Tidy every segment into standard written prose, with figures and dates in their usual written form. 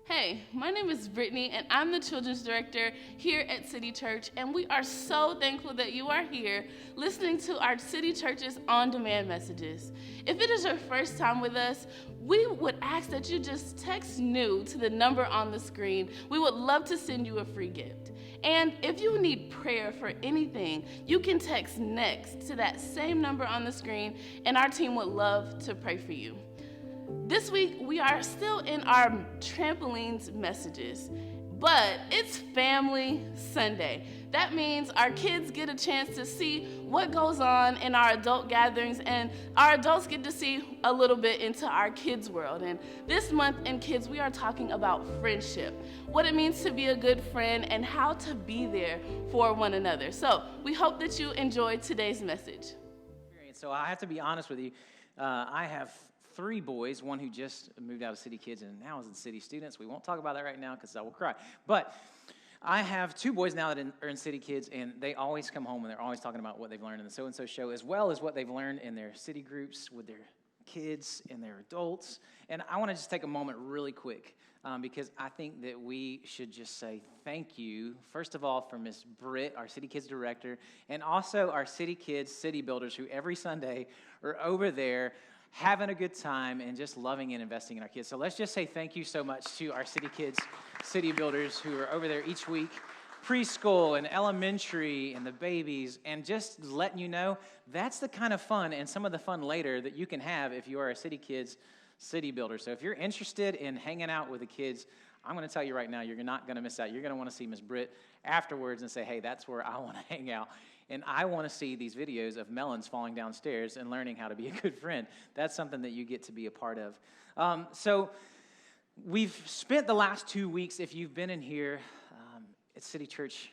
Hey, my name is Brittany, and I'm the children's director here at City Church, and we are so thankful that you are here listening to our City Church's on-demand messages. If it is your first time with us, we would ask that you just text NEW to the number on the screen. We would love to send you a free gift. And if you need prayer for anything, you can text NEXT to that same number on the screen, and our team would love to pray for you. This week, we are still in our Trampolines messages, but it's Family Sunday. That means our kids get a chance to see what goes on in our adult gatherings, and our adults get to see a little bit into our kids' world. And this month in Kids, we are talking about friendship, what it means to be a good friend, and how to be there for one another. So we hope that you enjoyed today's message. So I have to be honest with you. I have 3 boys, one who just moved out of City Kids and now is in City Students. We won't talk about that right now because I will cry. But I have 2 boys now that are in City Kids, and they always come home and they're always talking about what they've learned in the So-and-So show, as well as what they've learned in their city groups with their kids and their adults. And I want to just take a moment really quick because I think that we should just say thank you, first of all, for Miss Britt, our City Kids director, and also our City Kids city builders who every Sunday are over there having a good time and just loving and investing in our kids. So let's just say thank you so much to our City Kids city builders who are over there each week, preschool and elementary and the babies, and just letting you know that's the kind of fun and some of the fun later that you can have if you are a City Kids city builder. So if you're interested in hanging out with the kids, I'm going to tell you right now, you're not going to miss out. You're going to want to see Miss Britt afterwards and say, hey, that's where I want to hang out. And I want to see these videos of melons falling downstairs and learning how to be a good friend. That's something that you get to be a part of. So we've spent the last 2 weeks, if you've been in here at City Church,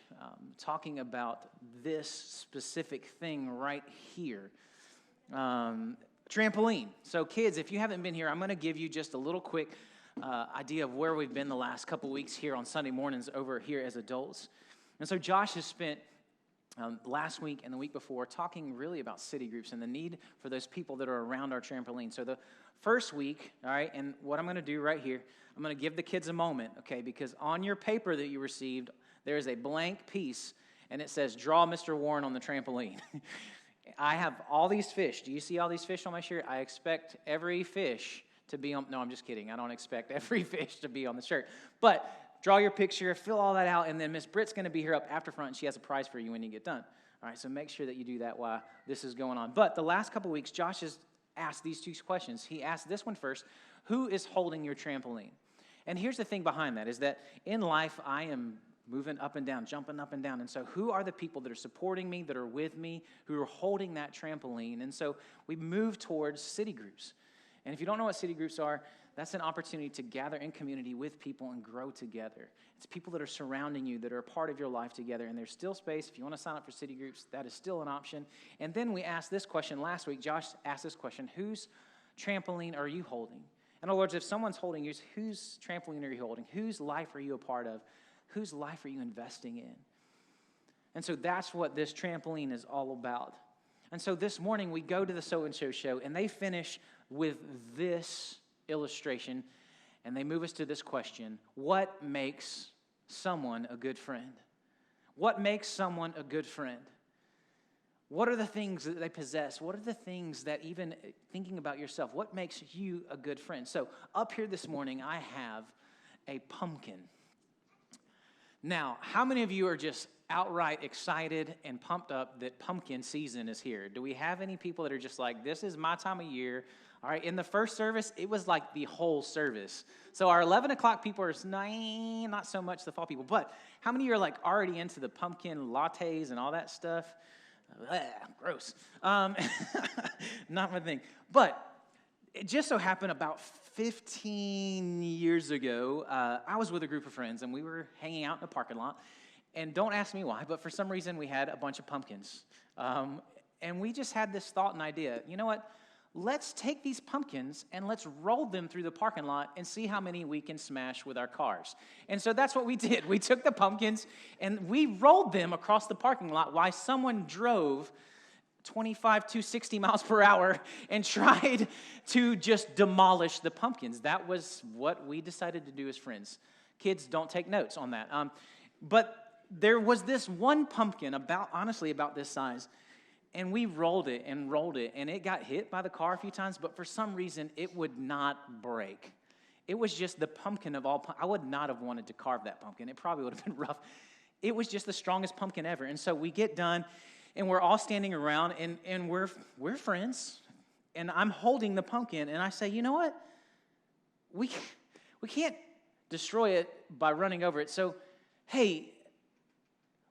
talking about this specific thing right here. Trampoline. So kids, if you haven't been here, I'm going to give you just a little quick idea of where we've been the last couple weeks here on Sunday mornings over here as adults. And so Josh has spent last week and the week before talking really about city groups and the need for those people that are around our trampoline. So the first week, all right, and what I'm going to do right here, I'm going to give the kids a moment, okay, because on your paper that you received, there is a blank piece, and it says, draw Mr. Warren on the trampoline. I have all these fish. Do you see all these fish on my shirt? I expect every fish to be on, no, I'm just kidding. I don't expect every fish to be on the shirt. But draw your picture, fill all that out, and then Miss Britt's going to be here up after front, and she has a prize for you when you get done. All right, so make sure that you do that while this is going on. But the last couple weeks, Josh has asked these 2 questions. He asked this one first, who is holding your trampoline? And here's the thing behind that, is that in life, I am moving up and down, jumping up and down. And so who are the people that are supporting me, that are with me, who are holding that trampoline? And so we move towards city groups. And if you don't know what city groups are, that's an opportunity to gather in community with people and grow together. It's people that are surrounding you, that are a part of your life together, and there's still space. If you want to sign up for city groups, that is still an option. And then we asked this question last week. Josh asked this question, whose trampoline are you holding? In other words, if someone's holding yours, whose trampoline are you holding? Whose life are you a part of? Whose life are you investing in? And so that's what this trampoline is all about. And so this morning we go to the So-and-So show, and they finish with this illustration, and they move us to this question: what makes someone a good friend? What makes someone a good friend? What are the things that they possess? What are the things that, even thinking about yourself, what makes you a good friend? So up here this morning, I have a pumpkin. Now, how many of you are just outright excited and pumped up that pumpkin season is here? Do we have any people that are just like, this is my time of year? All right, in the first service, it was like the whole service. So our 11 o'clock people are not so much the fall people, but how many of you are like already into the pumpkin lattes and all that stuff? Ugh, gross. Not my thing. But it just so happened about 15 years ago, I was with a group of friends, and we were hanging out in a parking lot. And don't ask me why, but for some reason, we had a bunch of pumpkins. And we just had this thought and idea. You know what? Let's take these pumpkins and let's roll them through the parking lot and see how many we can smash with our cars. And so that's what we did. We took the pumpkins and we rolled them across the parking lot while someone drove 25 to 60 miles per hour and tried to just demolish the pumpkins. That was what we decided to do as friends. Kids, don't take notes on that. But there was this one pumpkin about this size, and we rolled it, and it got hit by the car a few times, but for some reason, it would not break. It was just the pumpkin of all. I would not have wanted to carve that pumpkin. It probably would have been rough. It was just the strongest pumpkin ever. And so we get done, and we're all standing around, and we're friends. And I'm holding the pumpkin, and I say, you know what? We can't destroy it by running over it. So, hey,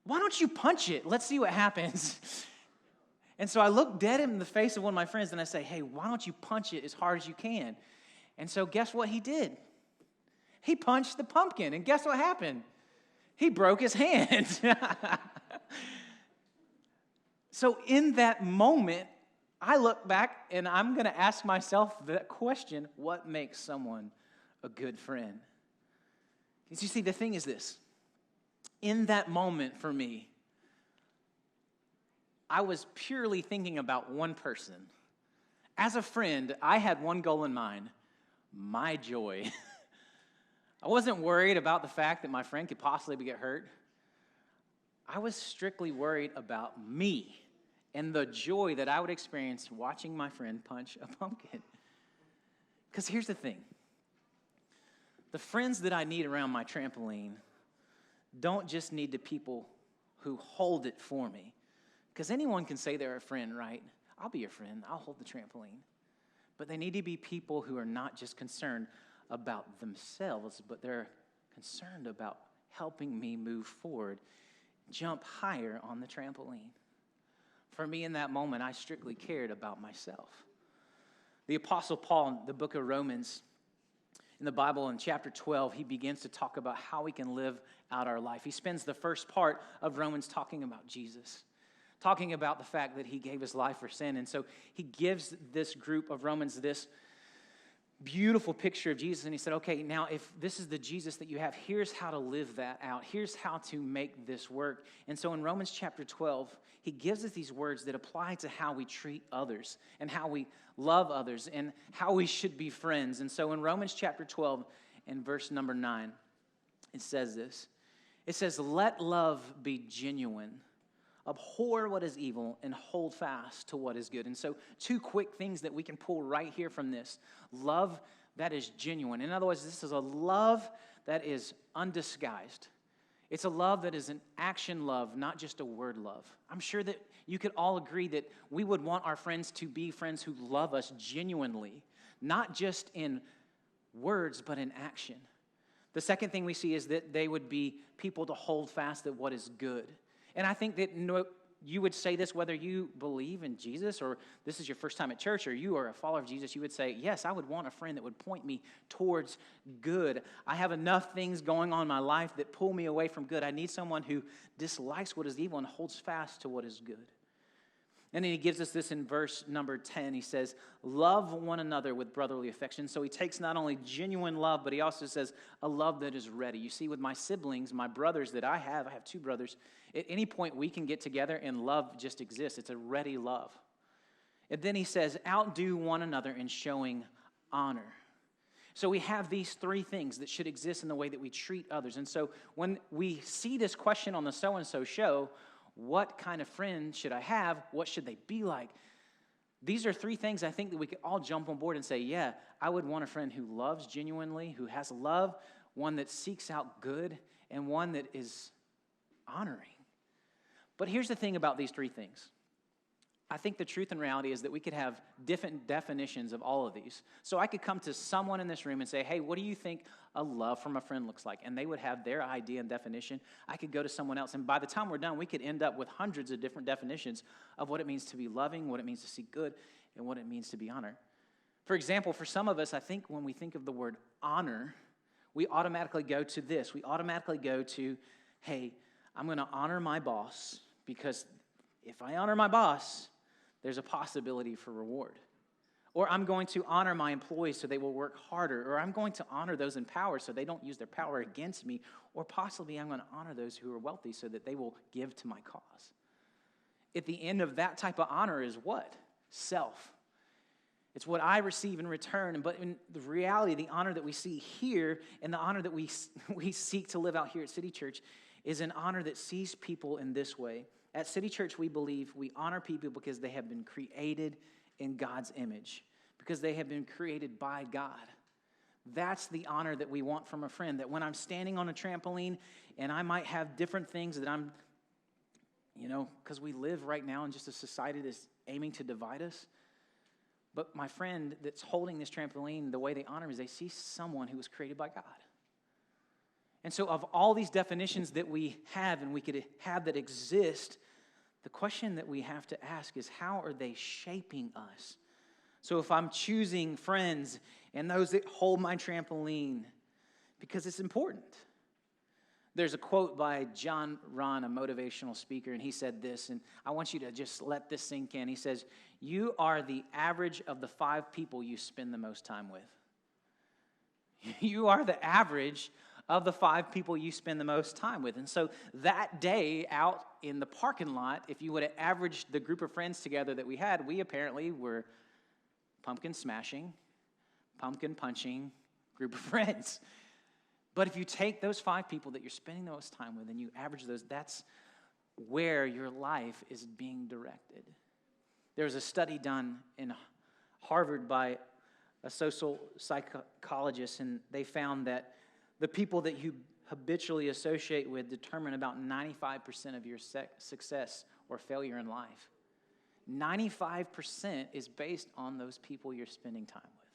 why don't you punch it? Let's see what happens. And so I look dead in the face of one of my friends, and I say, hey, why don't you punch it as hard as you can? And so guess what he did? He punched the pumpkin, and guess what happened? He broke his hand. So in that moment, I look back, and I'm going to ask myself that question, what makes someone a good friend? Because you see, the thing is this. In that moment for me, I was purely thinking about one person. As a friend, I had one goal in mind, my joy. I wasn't worried about the fact that my friend could possibly get hurt. I was strictly worried about me and the joy that I would experience watching my friend punch a pumpkin. Because here's the thing. The friends that I need around my trampoline don't just need the people who hold it for me. Because anyone can say they're a friend, right? I'll be your friend. I'll hold the trampoline. But they need to be people who are not just concerned about themselves, but they're concerned about helping me move forward, jump higher on the trampoline. For me, in that moment, I strictly cared about myself. The Apostle Paul, in the book of Romans, in the Bible, in chapter 12, he begins to talk about how we can live out our life. He spends the first part of Romans talking about Jesus, talking about the fact that he gave his life for sin. And so he gives this group of Romans this beautiful picture of Jesus. And he said, okay, now if this is the Jesus that you have, here's how to live that out. Here's how to make this work. And so in Romans chapter 12, he gives us these words that apply to how we treat others and how we love others and how we should be friends. And so in Romans chapter 12 and verse number 9, it says this. It says, let love be genuine. Abhor what is evil and hold fast to what is good. And so 2 quick things that we can pull right here from this. Love that is genuine. In other words, this is a love that is undisguised. It's a love that is an action love, not just a word love. I'm sure that you could all agree that we would want our friends to be friends who love us genuinely, not just in words, but in action. The second thing we see is that they would be people to hold fast at what is good. And I think that you would say this whether you believe in Jesus or this is your first time at church or you are a follower of Jesus, you would say, yes, I would want a friend that would point me towards good. I have enough things going on in my life that pull me away from good. I need someone who dislikes what is evil and holds fast to what is good. And then he gives us this in verse number 10. He says, love one another with brotherly affection. So he takes not only genuine love, but he also says a love that is ready. You see, with my siblings, my brothers that I have 2 brothers, at any point we can get together and love just exists. It's a ready love. And then he says, outdo one another in showing honor. So we have these 3 things that should exist in the way that we treat others. And so when we see this question on the so-and-so show, what kind of friend should I have? What should they be like? These are 3 things I think that we could all jump on board and say, yeah, I would want a friend who loves genuinely, who has love, one that seeks out good, and one that is honoring. But here's the thing about these 3 things. I think the truth and reality is that we could have different definitions of all of these. So I could come to someone in this room and say, hey, what do you think a love from a friend looks like? And they would have their idea and definition. I could go to someone else. And by the time we're done, we could end up with hundreds of different definitions of what it means to be loving, what it means to seek good, and what it means to be honored. For example, for some of us, I think when we think of the word honor, we automatically go to this. We automatically go to, hey, I'm going to honor my boss because if I honor my boss, there's a possibility for reward. Or I'm going to honor my employees so they will work harder. Or I'm going to honor those in power so they don't use their power against me. Or possibly I'm going to honor those who are wealthy so that they will give to my cause. at the end of that type of honor is what? Self. It's what I receive in return. But in the reality, the honor that we see here and the honor that we seek to live out here at City Church is an honor that sees people in this way. At City Church, we believe we honor people because they have been created in God's image, because they have been created by God. That's the honor that we want from a friend, that when I'm standing on a trampoline and I might have different things that I'm, because we live right now in just a society that's aiming to divide us. But my friend that's holding this trampoline, the way they honor him is they see someone who was created by God. And so of all these definitions that we have and we could have that exist, the question that we have to ask is, how are they shaping us? So if I'm choosing friends and those that hold my trampoline, because it's important. There's a quote by John Ron, a motivational speaker, and he said this, and I want you to just let this sink in. He says, "You are the average of the 5 people you spend the most time with." You are the average of the 5 people you spend the most time with. And so that day out in the parking lot, if you would have averaged the group of friends together that we had, we apparently were pumpkin smashing, pumpkin punching group of friends. But if you take those 5 people that you're spending the most time with and you average those, that's where your life is being directed. There was a study done in Harvard by a social psychologist, and they found that the people that you habitually associate with determine about 95% of your success or failure in life. 95% is based on those people you're spending time with.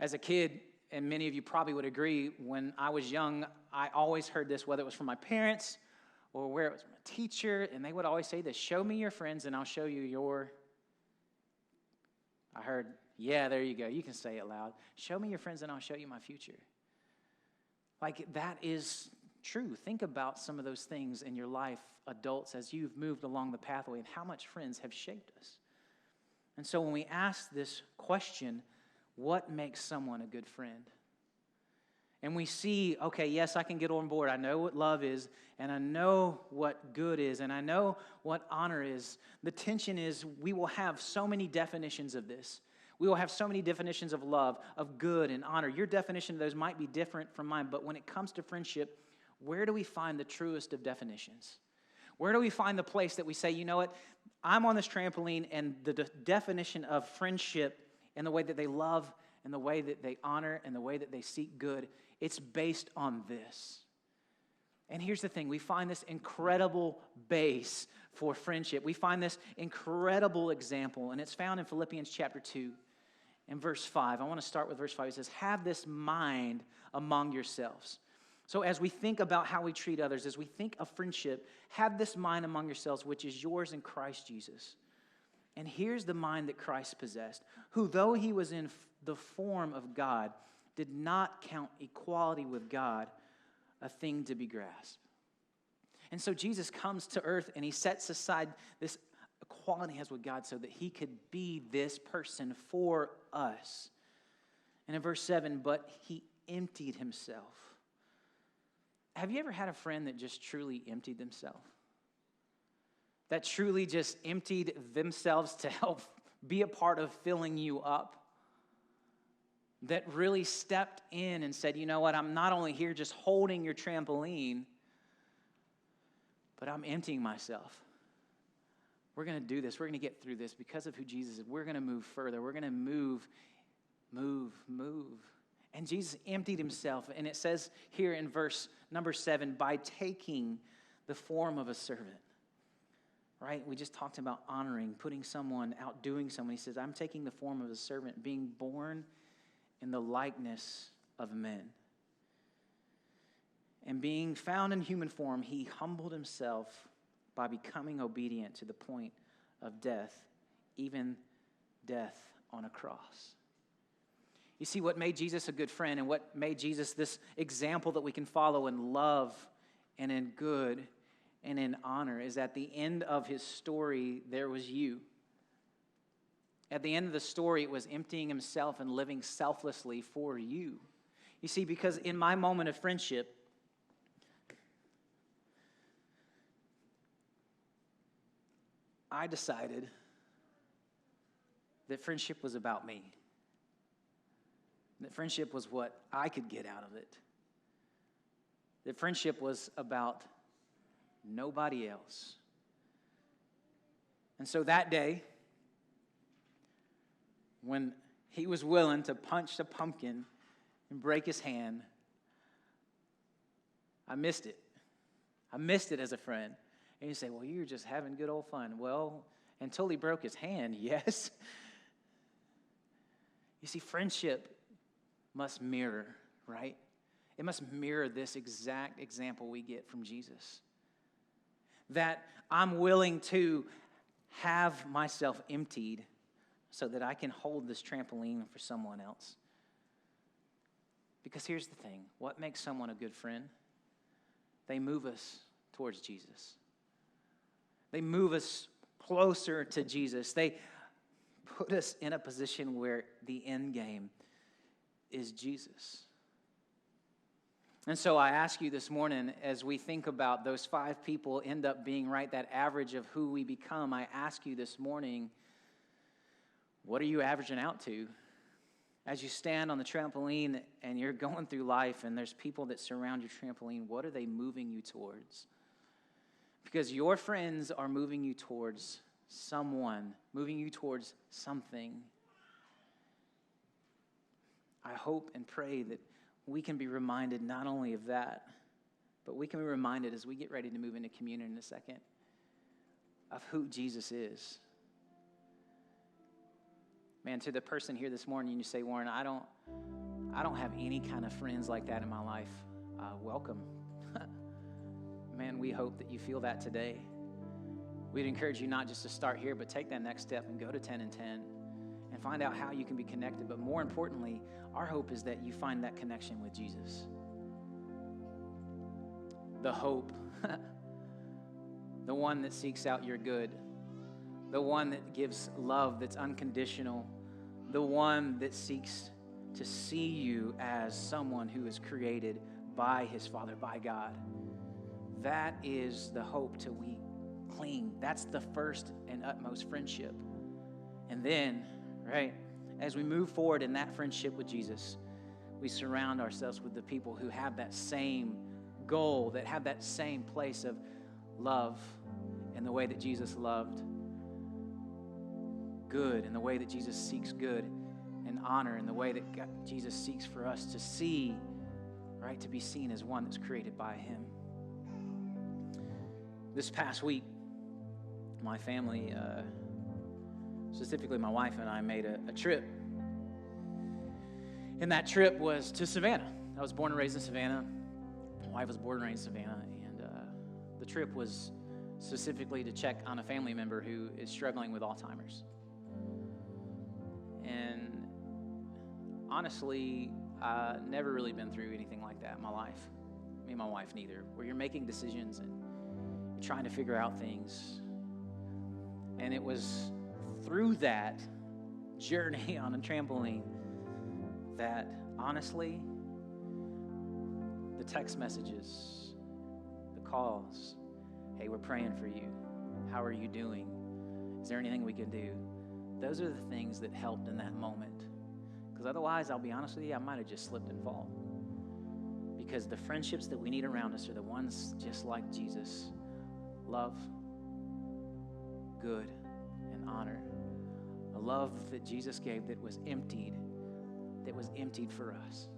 As a kid, and many of you probably would agree, when I was young, I always heard this, whether it was from my parents or where it was from a teacher, and they would always say this: show me your friends and I'll show you your... I heard, yeah, there you go. You can say it loud. Show me your friends and I'll show you my future. Like, that is true. Think about some of those things in your life, adults, as you've moved along the pathway and how much friends have shaped us. And so when we ask this question, what makes someone a good friend? And we see, okay, yes, I can get on board. I know what love is, and I know what good is, and I know what honor is. The tension is we will have so many definitions of this. We will have so many definitions of love, of good and honor. Your definition of those might be different from mine, but when it comes to friendship, where do we find the truest of definitions? Where do we find the place that we say, you know what, I'm on this trampoline, and the definition of friendship and the way that they love and the way that they honor and the way that they seek good, it's based on this. And here's the thing, we find this incredible base for friendship. We find this incredible example, and it's found in Philippians chapter 2 and verse 5. I want to start with verse 5. It says, have this mind among yourselves. So as we think about how we treat others, as we think of friendship, have this mind among yourselves, which is yours in Christ Jesus. And here's the mind that Christ possessed, who though he was in the form of God, did not count equality with God a thing to be grasped. And so Jesus comes to earth and he sets aside this equality he has with God so that he could be this person for us. And in verse 7, but he emptied himself. Have you ever had a friend that just truly emptied themselves? That truly just emptied themselves to help be a part of filling you up? That really stepped in and said, you know what, I'm not only here just holding your trampoline, but I'm emptying myself. We're going to do this. We're going to get through this because of who Jesus is. We're going to move further. We're going to move. And Jesus emptied himself. And it says here in verse number 7, by taking the form of a servant. Right? We just talked about honoring, putting someone, outdoing someone. He says, I'm taking the form of a servant, being born in the likeness of men. And being found in human form, he humbled himself by becoming obedient to the point of death, even death on a cross. You see, what made Jesus a good friend and what made Jesus this example that we can follow in love and in good and in honor is at the end of his story, there was you. At the end of the story, it was emptying himself and living selflessly for you. You see, because in my moment of friendship, I decided that friendship was about me. That friendship was what I could get out of it. That friendship was about nobody else. And so that day, when he was willing to punch the pumpkin and break his hand, I missed it. I missed it as a friend. And you say, well, you're just having good old fun. Well, until he broke his hand, yes. You see, friendship must mirror, right? It must mirror this exact example we get from Jesus. That I'm willing to have myself emptied so that I can hold this trampoline for someone else. Because here's the thing. What makes someone a good friend? They move us towards Jesus. They move us closer to Jesus. They put us in a position where the end game is Jesus. And so I ask you this morning, as we think about those 5 people end up being right, that average of who we become, I ask you this morning, what are you averaging out to? As you stand on the trampoline and you're going through life and there's people that surround your trampoline, what are they moving you towards? Because your friends are moving you towards someone, moving you towards something. I hope and pray that we can be reminded not only of that, but we can be reminded as we get ready to move into communion in a second of who Jesus is. Man, to the person here this morning, you say, Warren, I don't have any kind of friends like that in my life. Welcome. Man, we hope that you feel that today. We'd encourage you not just to start here, but take that next step and go to 10 and 10 and find out how you can be connected. But more importantly, our hope is that you find that connection with Jesus. The hope, the one that seeks out your good, the one that gives love that's unconditional, the one that seeks to see you as someone who is created by his Father, by God. That is the hope till we cling. That's the first and utmost friendship. And then, right, as we move forward in that friendship with Jesus, we surround ourselves with the people who have that same goal, that have that same place of love in the way that Jesus loved, good in the way that Jesus seeks good, and honor in the way that Jesus seeks for us to see, right, to be seen as one that's created by him. This past week, my family, specifically my wife and I, made a trip. And that trip was to Savannah. I was born and raised in Savannah. My wife was born and raised in Savannah. And the trip was specifically to check on a family member who is struggling with Alzheimer's. And honestly, I've never really been through anything like that in my life. Me and my wife neither, where you're making decisions and you're trying to figure out things. And it was through that journey on a trampoline that, honestly, the text messages, the calls, hey, we're praying for you. How are you doing? Is there anything we can do? Those are the things that helped in that moment. Because otherwise, I'll be honest with you, I might have just slipped and fall. Because the friendships that we need around us are the ones just like Jesus. Love, good, and honor. A love that Jesus gave that was emptied for us.